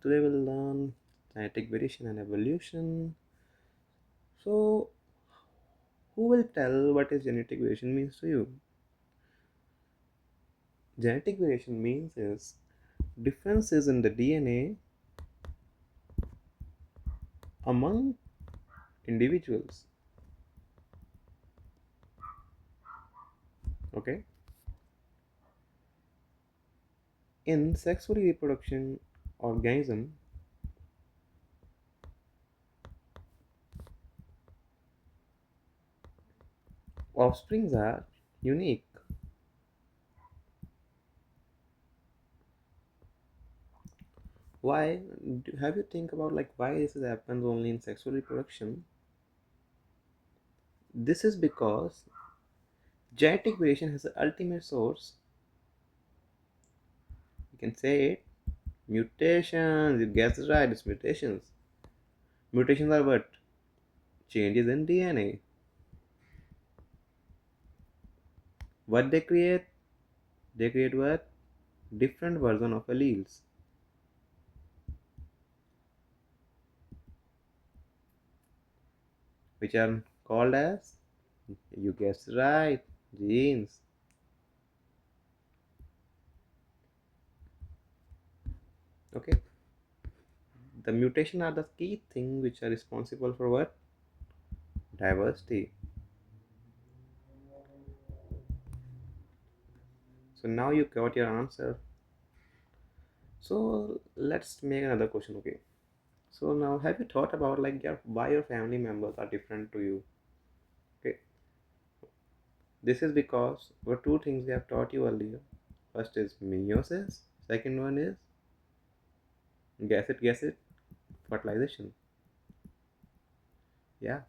Today we'll learn genetic variation and evolution. So, who will tell what is genetic variation means to you? Genetic variation means is differences in the DNA among individuals. Okay, in sexually reproduction organism, offsprings are unique. Why? Have you think about like why this happens only in sexual reproduction? This is because genetic variation has the ultimate source. You can say it. Mutations. You guessed it right. It's mutations. Mutations are what? Changes in DNA. What they create? They create what? Different version of alleles, which are called as, you guessed right, genes. Okay. The mutation are the key thing which are responsible for what? Diversity. So now you got your answer. So let's make another question. Okay. So now have you thought about like why your family members are different to you? Okay. This is because what two things we have taught you earlier. First is meiosis. Second one is guess it, fertilization. Yeah.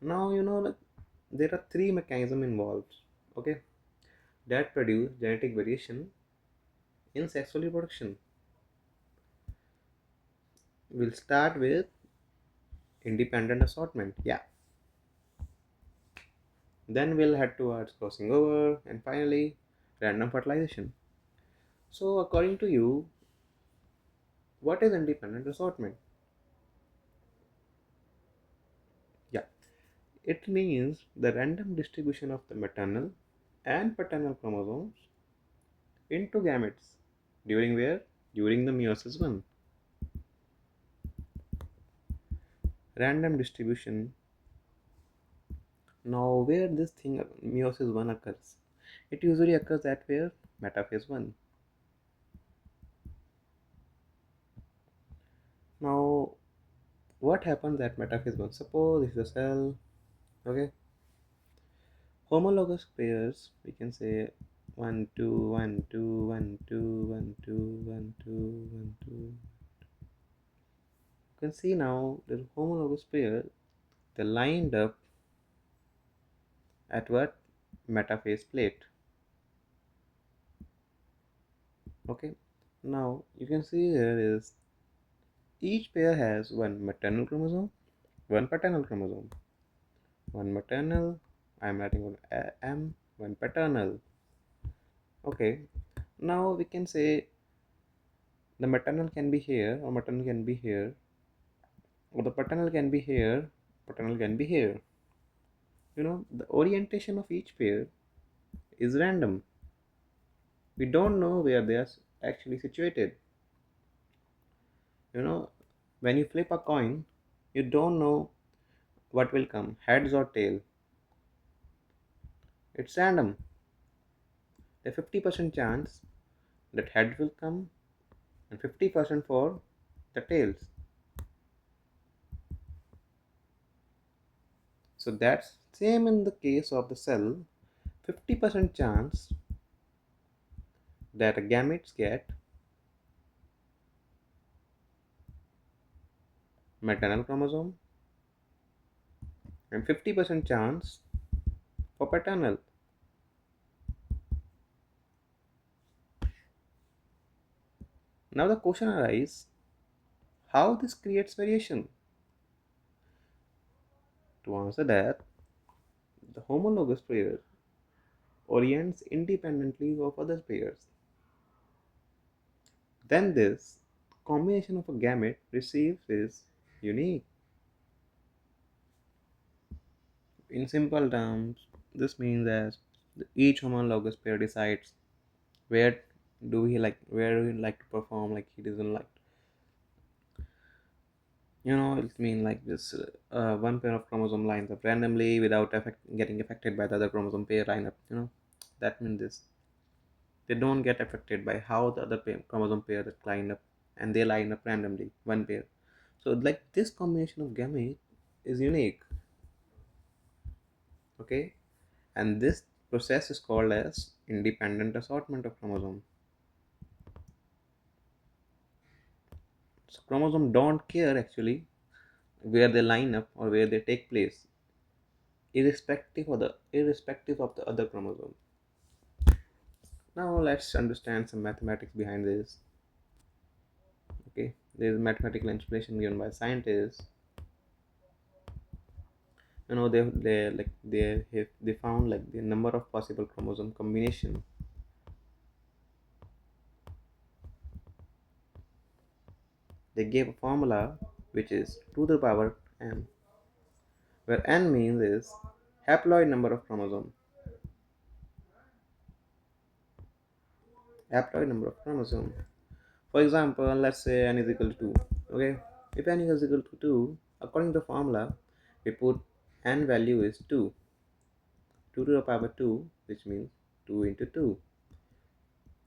Now you know like there are three mechanisms involved. Okay, that produce genetic variation in sexual reproduction. We'll start with independent assortment. Yeah. Then we'll head towards crossing over and finally random fertilization. So according to you, what is independent assortment? Yeah. It means the random distribution of the maternal and paternal chromosomes into gametes during where? During the meiosis one. Random distribution. Now where this thing meiosis 1 occurs? It usually occurs at where? Metaphase 1. Now what happens at metaphase 1? Suppose this is a cell, okay? Homologous pairs, we can say 1 2 1 2 1 2 1 2 1 2 1 2. You can see now the homologous pair, they lined up at what? Metaphase plate. Okay. Now you can see here is each pair has one maternal chromosome, one paternal chromosome. One maternal, I'm writing one M, one paternal. Okay, now we can say the maternal can be here, or maternal can be here, or the paternal can be here, paternal can be here. You know, the orientation of each pair is random. We don't know where they are actually situated. You know, when you flip a coin, you don't know what will come, heads or tail. It's random. A 50% chance that heads will come and 50% for the tails. So that's same in the case of the cell. 50% chance that gametes get maternal chromosome and 50% chance for paternal. Now the question arises, how this creates variation? To answer that, the homologous pair orients independently of other pairs. then this combination of a gamete received is unique. In simple terms, this means as each homologous pair decides where where do he like to perform, like he doesn't like. It means like this one pair of chromosome lines up randomly without getting affected by the other chromosome pair lineup. That means this. They don't get affected by how the other chromosome pair that line up, and they line up randomly, one pair. So like this combination of gamete is unique, okay? And this process is called as independent assortment of chromosome. So chromosome don't care actually where they line up or where they take place, irrespective of the other chromosome. Now let's understand some mathematics behind this. Okay, there is mathematical explanation given by scientists. They found like the number of possible chromosome combination. They gave a formula which is 2 to the power n, where n means is haploid number of chromosome. Haploid number of chromosome. For example, let's say n is equal to 2. Okay, if n is equal to 2, according to the formula, we put n value is 2, 2 to the power 2, which means 2 into 2.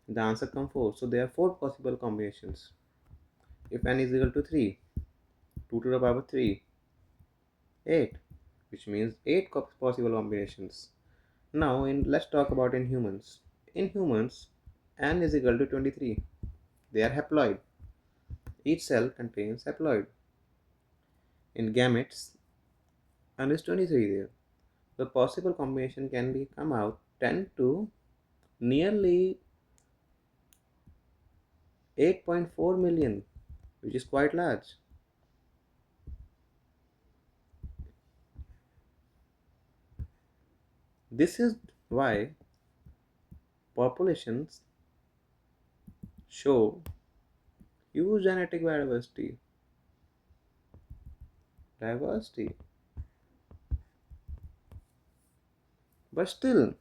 The answer comes 4. So there are 4 possible combinations. If n is equal to 3, 2 to the power 3, 8, which means 8 possible combinations. Now let's talk about in humans. In humans, n is equal to 23. They are haploid. Each cell contains haploid. In gametes, n is 23 there. The possible combination can be come out 10 to nearly 8.4 million, which is quite large. This is why populations show huge genetic diversity. But still,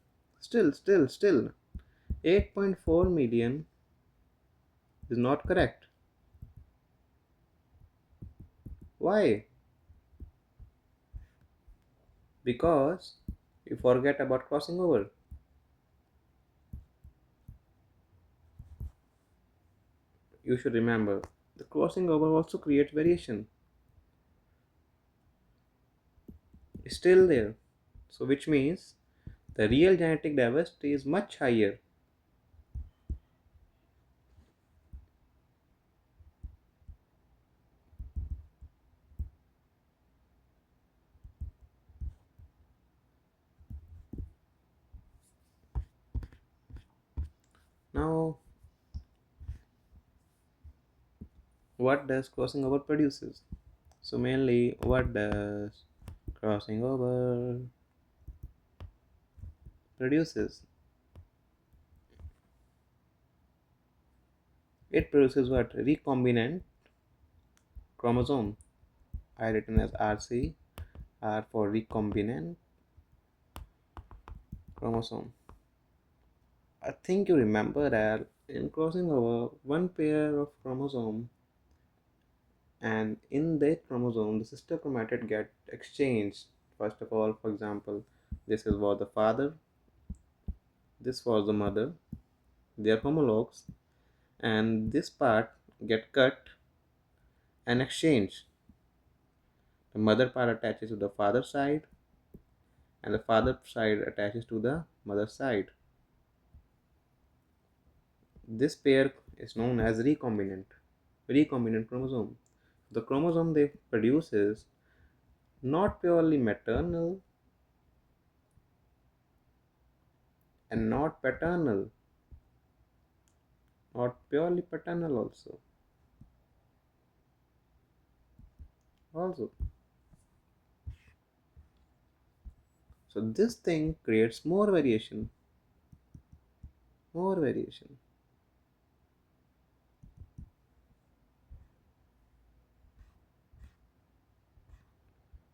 8.4 million is not correct. Why? Because you forget about crossing over. You should remember the crossing over also creates variation. It's still there. So which means the real genetic diversity is much higher. Now, what does crossing over produces? So mainly, what does crossing over produces? It produces what? Recombinant chromosome. I written as RC, R for recombinant chromosome. I think you remember that in crossing over one pair of chromosome, and in that chromosome the sister chromatid get exchanged. First of all, for example, this is was the father, this was the mother, they are homologs, and this part get cut and exchanged. The mother part attaches to the father side, and the father side attaches to the mother side. This pair is known as recombinant chromosome. The chromosome they produce is not purely maternal and not paternal, not purely paternal also. So this thing creates more variation.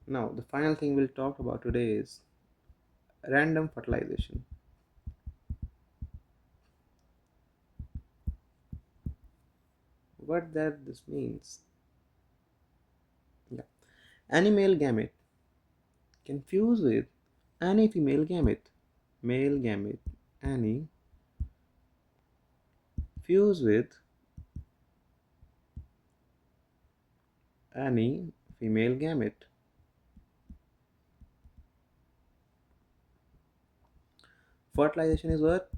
Now, the final thing we'll talk about today is random fertilization. What that this means? Yeah. Any male gamete can fuse with any female gamete. Male gamete, any fuse with any female gamete. Fertilization is what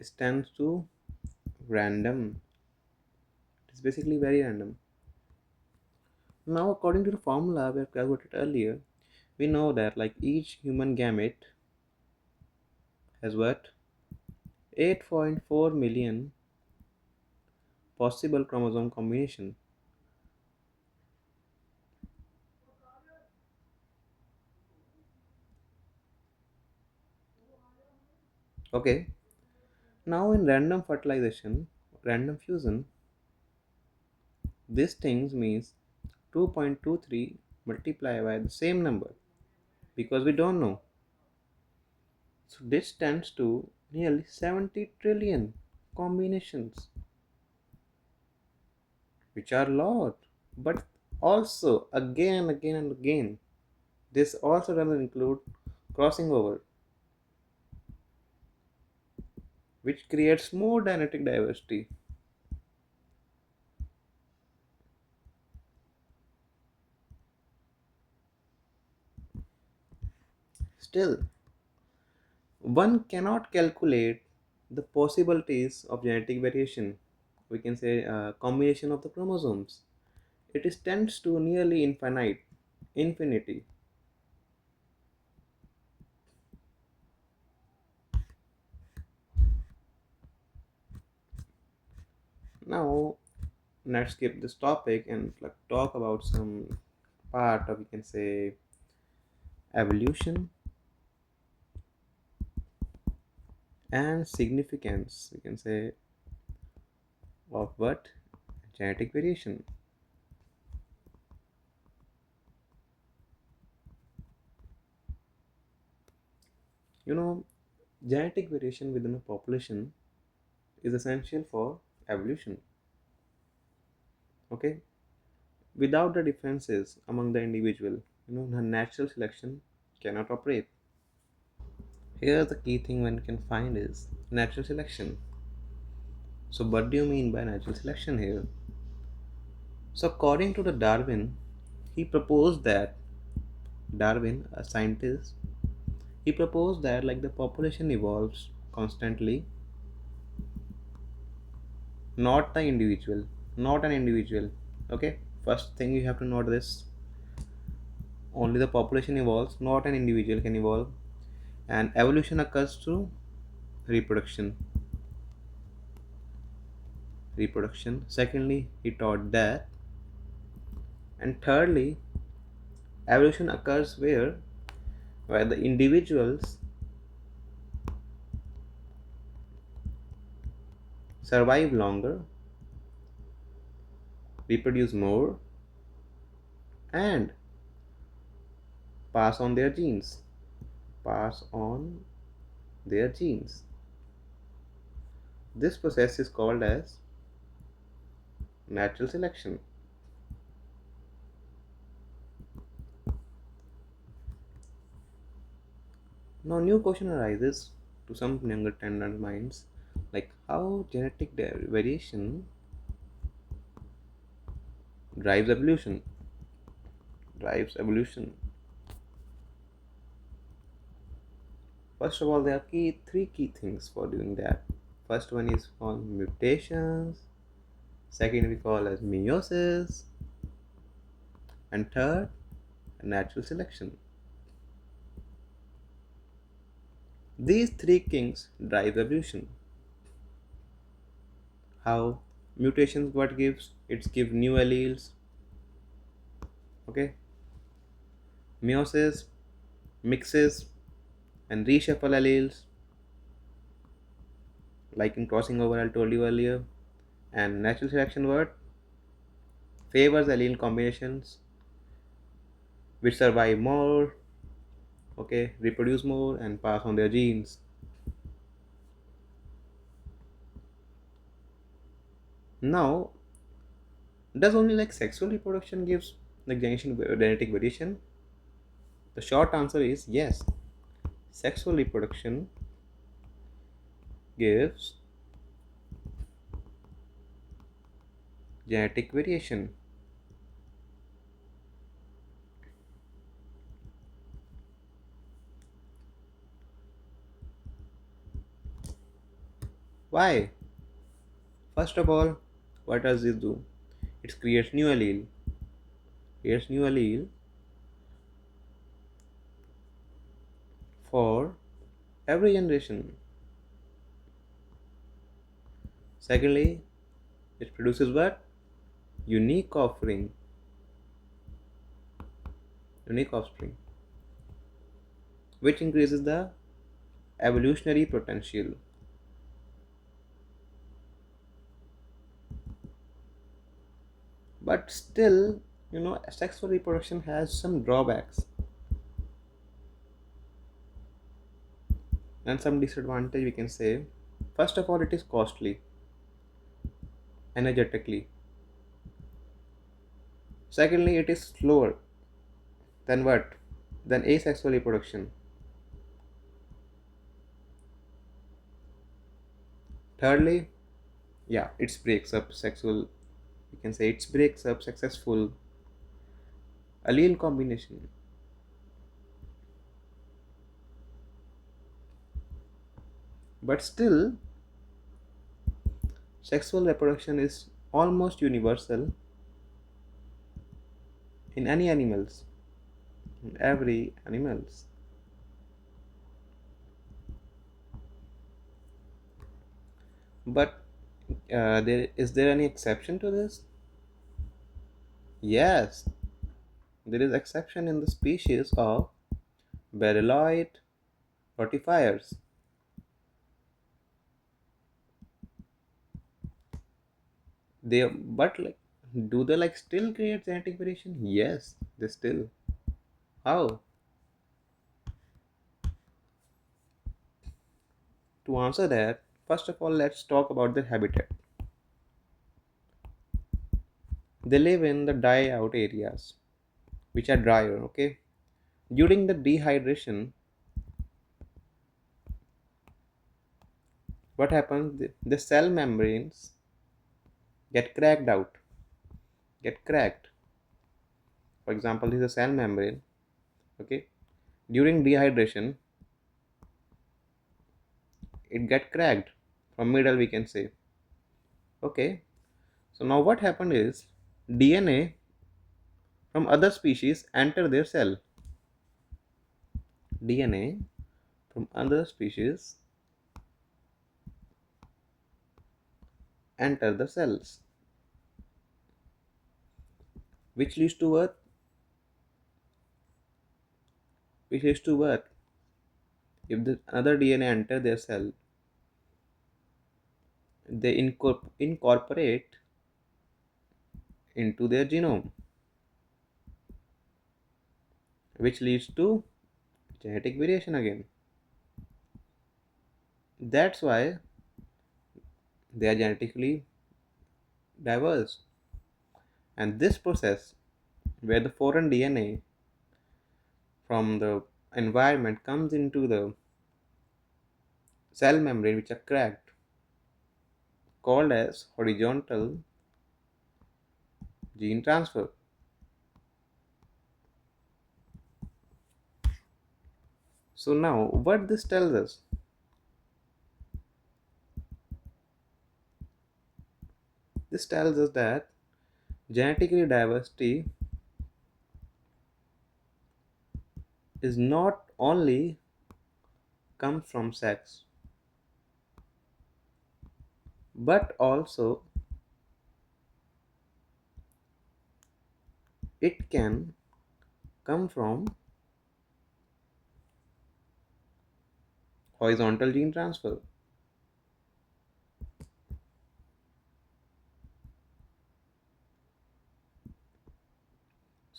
stands to random. It's basically very random. Now, according to the formula we have calculated earlier, we know that like each human gamete has what 8.4 million possible chromosome combination. Okay. Now in random fertilization, random fusion, this thing means 2.23 multiplied by the same number because we don't know. So this tends to nearly 70 trillion combinations, which are a lot. But also again and again, this also doesn't include crossing over, which creates more genetic diversity. Still, one cannot calculate the possibilities of genetic variation. We can say a combination of the chromosomes. It is tends to nearly infinity. Now let's skip this topic and like talk about some part of we can say evolution and significance. We can say of what genetic variation. You know, genetic variation within a population is essential for evolution. Okay, without the differences among the individual, the natural selection cannot operate. Here the key thing one can find is natural selection. So what do you mean by natural selection here? So according to the Darwin, he proposed that Darwin, a scientist, he proposed that like the population evolves constantly, not the individual, not an individual. Okay, first thing you have to note this: only the population evolves, not an individual can evolve, and evolution occurs through reproduction. Reproduction. Secondly, he taught that, and thirdly, evolution occurs where the individuals survive longer, reproduce more, and pass on their genes. Pass on their genes. This process is called as natural selection. Now, new question arises to some younger tender minds, like how genetic variation drives evolution. Drives evolution. First of all, there are three key things for doing that. First one is called mutations. Second we call as meiosis, and third natural selection. These three kings drive evolution. How mutations what gives? It's give new alleles. Okay. Meiosis mixes and reshuffle alleles, like in crossing over I told you earlier. And natural selection what favors allele combinations which survive more, okay, reproduce more, and pass on their genes. Now, does only like sexual reproduction gives like genetic variation? The short answer is yes. Sexual reproduction gives genetic variation. Why? First of all, what does this do? It creates new allele. Creates new allele for every generation. Secondly, it produces what? Unique offspring. Unique offspring, which increases the evolutionary potential. But still, sexual reproduction has some drawbacks and some disadvantage, we can say. First of all, it is costly energetically. Secondly, it is slower than what? Than asexual reproduction. Thirdly, yeah, it breaks up sexual, we can say it breaks up successful allele combination. But still, sexual reproduction is almost universal in any animals, in every animals. But there any exception to this? Yes, there is exception in the species of Beryloid rotifiers. They but like do they like still create genetic variation? Yes, they still. How? To answer that, first of all, let's talk about their habitat. They live in the die out areas, which are drier. Okay, during the dehydration, what happens? The cell membranes get cracked out. Get cracked. For example, this is a cell membrane. Okay, during dehydration, it get cracked from middle, we can say. Okay, so now what happened is DNA from other species enter their cell. DNA from other species enter the cells, which leads to what? Which leads to what? If the another DNA enter their cell, they incorporate into their genome, which leads to genetic variation again. That's why they are genetically diverse. And this process, where the foreign DNA from the environment comes into the cell membrane, which are cracked, called as horizontal gene transfer. So now what this tells us? This tells us that genetically diversity is not only comes from sex, but also it can come from horizontal gene transfer.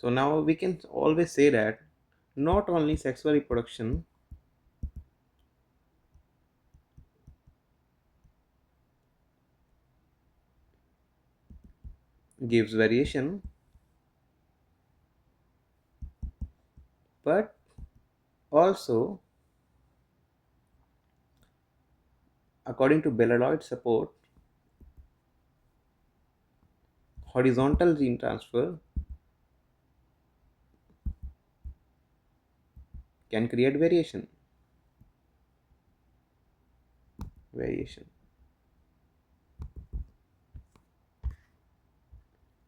So now we can always say that not only sexual reproduction gives variation, but also, according to Belaloid support, horizontal gene transfer can create variation.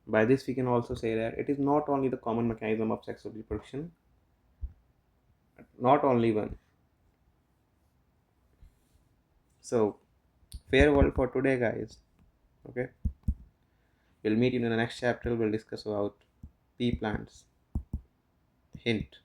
By this, we can also say that it is not only the common mechanism of sexual reproduction, not only one. So, farewell for today, guys. Okay, we'll meet you in the next chapter. We'll discuss about pea plants. Hint.